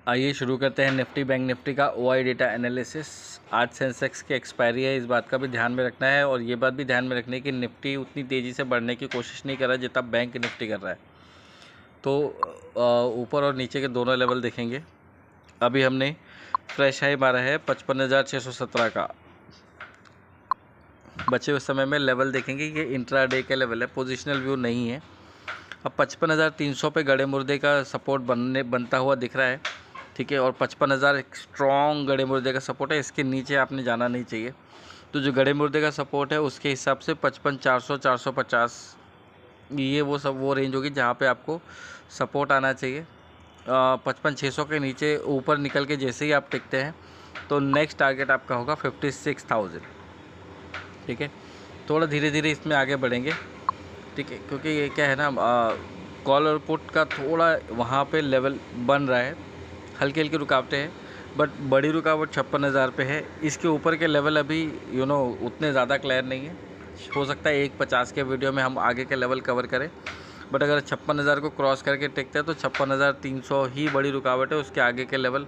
आइए शुरू करते हैं निफ्टी बैंक निफ्टी का ओआई डेटा एनालिसिस। आज सेंसेक्स की एक्सपायरी है, इस बात का भी ध्यान में रखना है और ये बात भी ध्यान में रखनी है कि निफ्टी उतनी तेज़ी से बढ़ने की कोशिश नहीं कर रहा जितना बैंक निफ्टी कर रहा है। तो ऊपर और नीचे के दोनों लेवल देखेंगे। अभी हमने फ्रेश हाई मारा है 55,617 का। बचे हुए समय में लेवल देखेंगे कि इंट्राडे का लेवल है, पोजिशनल व्यू नहीं है। अब 55,300 पे गड़े मुर्दे का सपोर्ट बनता हुआ दिख रहा है, ठीक है। और 55,000 एक स्ट्रॉन्ग गड़े मुर्दे का सपोर्ट है, इसके नीचे आपने जाना नहीं चाहिए। तो जो गड़े मुर्दे का सपोर्ट है उसके हिसाब से 55,400 450 ये वो रेंज होगी जहाँ पे आपको सपोर्ट आना चाहिए। 55,600 के नीचे ऊपर निकल के जैसे ही आप टिकते हैं तो नेक्स्ट टारगेट आपका होगा 56,000, ठीक है। थोड़ा धीरे धीरे इसमें आगे बढ़ेंगे, ठीक है, क्योंकि ये क्या है ना, कॉल और पुट का थोड़ा वहाँ पे लेवल बन रहा है, हल्की हल्की रुकावटें हैं, बट बड़ी रुकावट 56,000 पे है। इसके ऊपर के लेवल अभी उतने ज़्यादा क्लियर नहीं है। हो सकता है 1.50 के वीडियो में हम आगे के लेवल कवर करें, बट अगर 56,000 को क्रॉस करके टिकते हैं तो 56,300 ही बड़ी रुकावट है। उसके आगे के लेवल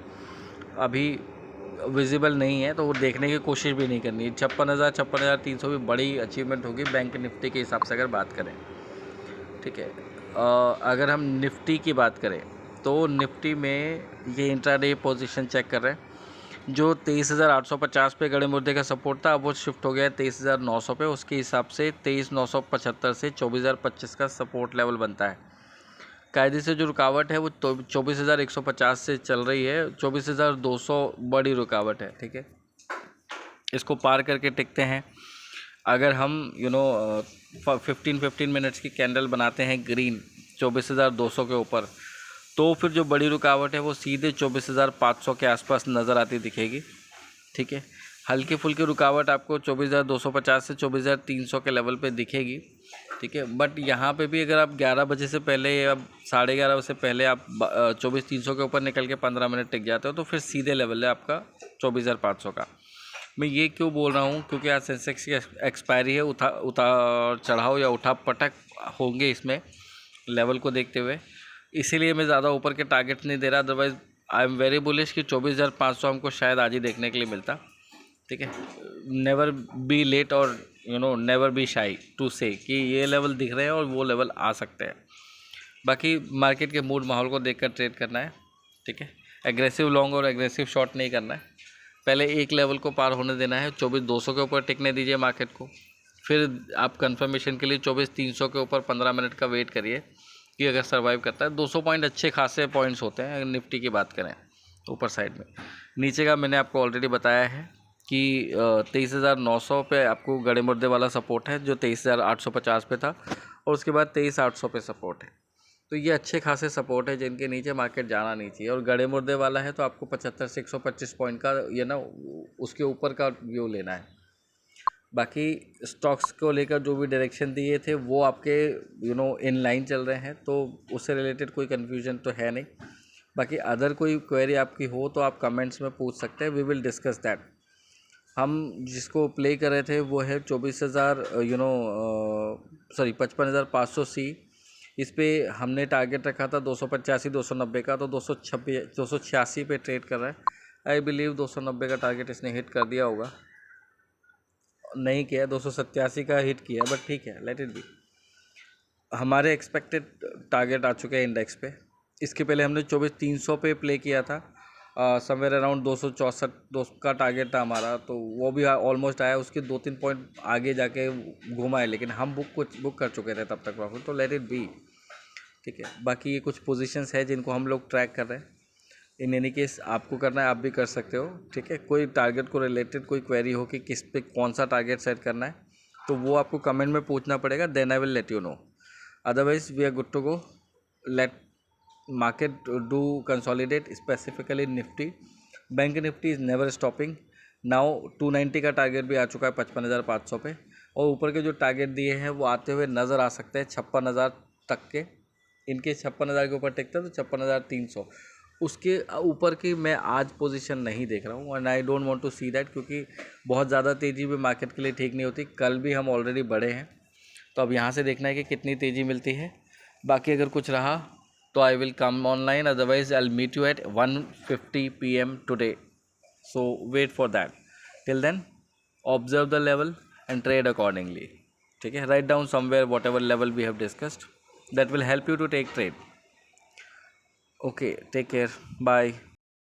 अभी विजिबल नहीं है, तो वो देखने की कोशिश भी नहीं करनी है। 56,300 भी बड़ी अचीवमेंट होगी बैंक निफ्टी के हिसाब से अगर बात करें, ठीक है। अगर हम निफ्टी की बात करें तो निफ्टी में ये इंट्राडे पोजीशन चेक कर रहे हैं। जो 23,850 पे गड़े मुर्दे का सपोर्ट था, अब वो शिफ्ट हो गया है 23,900 पे। उसके हिसाब से 23,975 से 24,025 का सपोर्ट लेवल बनता है। कायदे से जो रुकावट है वो 24,150 से चल रही है, 24,200 बड़ी रुकावट है, ठीक है। इसको पार करके टिकते हैं। अगर हम 15 मिनट्स की कैंडल बनाते हैं ग्रीन 24,200 के ऊपर, तो फिर जो बड़ी रुकावट है वो सीधे 24,500 के आसपास नज़र आती दिखेगी, ठीक है। हल्की फुल्की रुकावट आपको 24,250 से 24,300 के लेवल पे दिखेगी, ठीक है। बट यहाँ पे भी अगर आप 11 बजे से पहले या 11:30 बजे से पहले आप 24,300 के ऊपर निकल के 15 मिनट टिक जाते हो तो फिर सीधे लेवल है आपका 24,500 का। मैं ये क्यों बोल रहा हूँ, क्योंकि आज सेंसेक्स की एक्सपायरी है, उतार चढ़ाव या उठा पटक होंगे इसमें लेवल को देखते हुए, इसीलिए मैं ज़्यादा ऊपर के टारगेट नहीं दे रहा। Otherwise I am very bullish कि 24,500 हमको शायद आज ही देखने के लिए मिलता, ठीक है। नेवर बी लेट और नेवर बी शाई टू से कि ये लेवल दिख रहे हैं और वो लेवल आ सकते हैं। बाकी मार्केट के मूड माहौल को देखकर ट्रेड करना है, ठीक है। एग्रेसिव लॉन्ग और एग्रेसिव शॉर्ट नहीं करना है। पहले एक लेवल को पार होने देना है, 24,200 के ऊपर टिकने दीजिए मार्केट को। फिर आप कंफर्मेशन के लिए 24,300 के ऊपर 15 मिनट का वेट करिए कि अगर सर्वाइव करता है। 200 पॉइंट अच्छे खासे पॉइंट्स होते हैं अगर निफ्टी की बात करें ऊपर साइड में। नीचे का मैंने आपको ऑलरेडी बताया है कि 23,900 पे आपको गड़े मुर्दे वाला सपोर्ट है, जो 23,850 पे था, और उसके बाद 23,800 पे सपोर्ट है। तो ये अच्छे खासे सपोर्ट है जिनके नीचे मार्केट जाना नहीं चाहिए। और गड़े मुर्दे वाला है तो आपको 75 से 125 पॉइंट का उसके ऊपर का व्यू लेना है। बाकी स्टॉक्स को लेकर जो भी डायरेक्शन दिए थे वो आपके इन लाइन चल रहे हैं, तो उससे रिलेटेड कोई कन्फ्यूजन तो है नहीं। बाकी अदर कोई क्वेरी आपकी हो तो आप कमेंट्स में पूछ सकते हैं, वी विल डिस्कस दैट। हम जिसको प्ले कर रहे थे वो है 55,500 सी। इस पे हमने टारगेट रखा था 285 290 का, तो 286 पे ट्रेड कर रहा है। आई बिलीव 290 का टारगेट इसने हिट कर दिया होगा, नहीं किया, 287 का हिट किया, बट ठीक है, लेट इट बी। हमारे एक्सपेक्टेड टारगेट आ चुके हैं इंडेक्स पे। इसके पहले हमने 24,300 पे प्ले किया था, समवेयर अराउंड 264 का टारगेट था हमारा, तो वो भी ऑलमोस्ट आया। उसके 2-3 पॉइंट आगे जाके घुमा है, लेकिन हम बुक कर चुके थे तब तक प्रॉफिट, तो लेट इट बी, ठीक है। बाकी ये कुछ पोजीशंस है जिनको हम लोग ट्रैक कर रहे हैं। इन एनी केस आपको करना है, आप भी कर सकते हो, ठीक है। कोई टारगेट को रिलेटेड कोई क्वेरी हो कि किस पे कौन सा टारगेट सेट करना है, तो वो आपको कमेंट में पूछना पड़ेगा, then I will let you know. Otherwise we are good to go. लेट market do consolidate, specifically nifty. Bank Nifty is never stopping. Now 290 का टारगेट भी आ चुका है 55,500 पे, और ऊपर के जो टारगेट दिए हैं वो आते हुए नज़र आ सकते हैं 56,000 तक के। इनके 56,000 के ऊपर टिकता है तो 56,300, उसके ऊपर की मैं आज पोजीशन नहीं देख रहा हूँ, and I don't want to see that, क्योंकि बहुत ज़्यादा तेज़ी भी मार्केट के लिए ठीक नहीं होती। कल भी हम ऑलरेडी बढ़े हैं, तो अब यहाँ से देखना है कि कितनी तेज़ी मिलती है। बाकी अगर कुछ रहा तो I will come online, otherwise I will meet at 1:50 PM today. So wait for that. Till then, observe the level and trade accordingly. ठीक है, write down somewhere whatever level we have discussed. That will help you to take trade. Okay, take care. Bye.